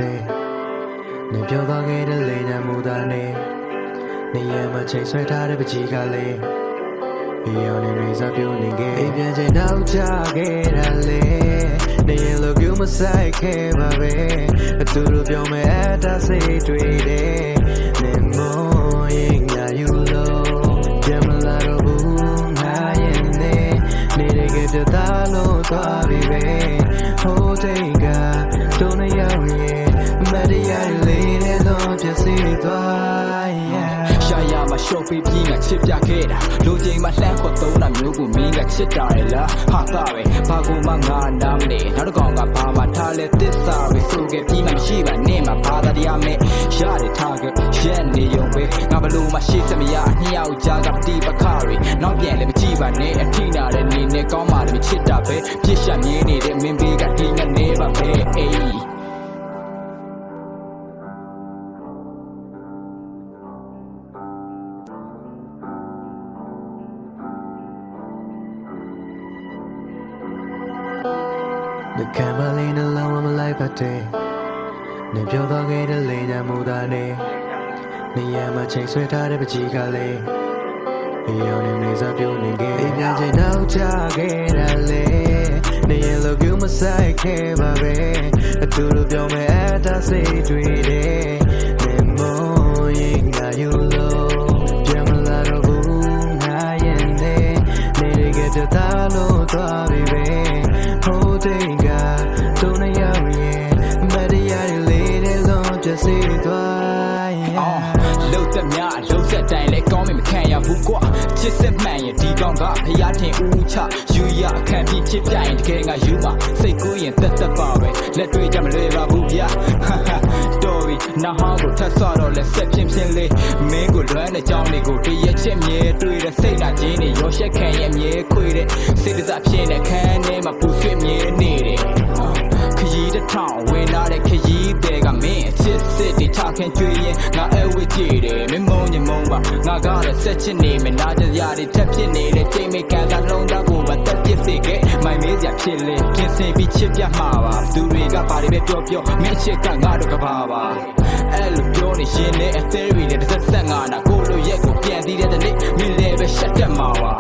day နေပြောသွားခဲ့တဲ့လေညာမှုသားနေနေရမချိန်ဆွဲထားတဲ့ပကြီးကလေးဒီရောင်နေစားပြုံးနေခဲ့အိမ်ပြန်ချိန်နောက်ချခဲ့တာလေနေရလို့ပြုံးမဆိုင်ခဲ့ပါပဲအတူတူပြောမယ်အတားစိတ်တွေ့တယ်နေမောရင်ငါယူလို့ပြန်မလာတော့ဘူးငါရဲ့နေတဲ့ကပြတာလို့သွားပြီပဲဟိုတိတ်ကတုံးနေရောက်ရဲ့မတရားလေးနဲ့တော့ပြစီသွားရှာရမှာရှော့ပေးပြီးငါချစ်ပြခဲ့တာလူချင်းမှာလှမ်းခေါ်သုံးတာမျိုးကိုမင်းကချစ်တာလေလားဟာတာပဲဘာကူမှငါနားမနေနောက်တစ်ကောင်ကဘာမှထားလဲသစ္စာပဲဆိုခဲ့ပြီးမှမရှိပါနဲ့မှာဘာသာတရားမဲ့ရတယ်ထားခဲ့ရက်နေုံပဲငါဘလို့မှရှိစမရနှစ်ယောက်ကြားကပတိပခရီနောက်ပြန်လည်းမကြည့်ပါနဲ့အထိနာတဲ့နေနဲ့ကောင်းမှလည်းချစ်တာပဲပြစ်ရှက်မြင်နေတဲ့မင်းဘေးကဒီငါနေပါပဲအေးThe Camerlin alone I'm like a day နေပြောသွားခဲ့တဲ့လေညာမှုသားနေနေရမချိန်ဆွဲထားတဲ့ပကြီးကလေးဒီရောင်နေစားပြုံးနေခဲ့အိမ်ပြန်ချိန်နောက်ချခဲ့တာလေနေရလို့ပြုံးမဆိုင်ခဲ့ပါပဲအတူတူပြောမယ်အတားစိတ်တွေ့တယ်နေမောရင်ငါယူလို့ပြန်မလာတော့ဘူးငါရဲ့နေတဲ့ကပြတာလို့သွားပြီပဲဟိုတိတ်ကတုံးနေရောက်ရဲ့မတရားလေးတဲ့လုံးပြစီသွားလှုပ်သက်များလှုပ်ဆက်တိုင်းလဲကောင်းမခံရဘူးကွာချစ်စစ်မှန်ရင်ဒီကောင်ကဖျားထင်ဦးချယူရအခန့်ပြီးချစ်ပြရင်တကယ်ငါယူပါစိတ်ကူးရင်သက်သက်ပါပဲလက်တွေ့ကြမလွယ်ပါဘူးဗျာတော်ပြီနာဟောင်းကိုထပ်ဆော့တော့လဲဆက်ပြင်းပြင်းလေးမင်းကိုလွမ်းတဲ့ကြောင်းလေးကိုတရက်ချက်မြဲတွေ့တဲ့စိတ်လာခြင်းတွေရောရှက်ခံရမြဲခွေတဲ့စိတ်တစားဖြစ်တဲ့ခန်းထဲမှာပူဆွေးမြဲနေတယ်ခရီးတစ်ထောင်ဝင်လာတဲ့ခရီးတွေကမင်းအချစ်စစ်တွေချခင်ကျွေးရင်ငါအဝစ်ကြည့်တယ်မင်းမုံညမုံပါငါကလည်းဆက်ချစ်နေမယ်နာကြရတွေတက်ဖြစ်နေတဲ့ချိန်မိကန်ကလုံးသားကိုမတက်ဖြစ်စေခဲ့မိုင်မေးစရာဖြစ်လေပြင်ဆင်ပြီးချစ်ပြမှာပါသူတွေကဘာတွေပဲပြောမင်းချစ်ကငါတို့ကဘာပါအဲ့လိုပြောနေရှင်နဲ့အသေးတွေလည်းတစ်ဆက်ငါနာကိုလိုရက်ကိုပြန်တည်တဲ့နေ့မင်းလည်းပဲရှက်တတ်မှာပါ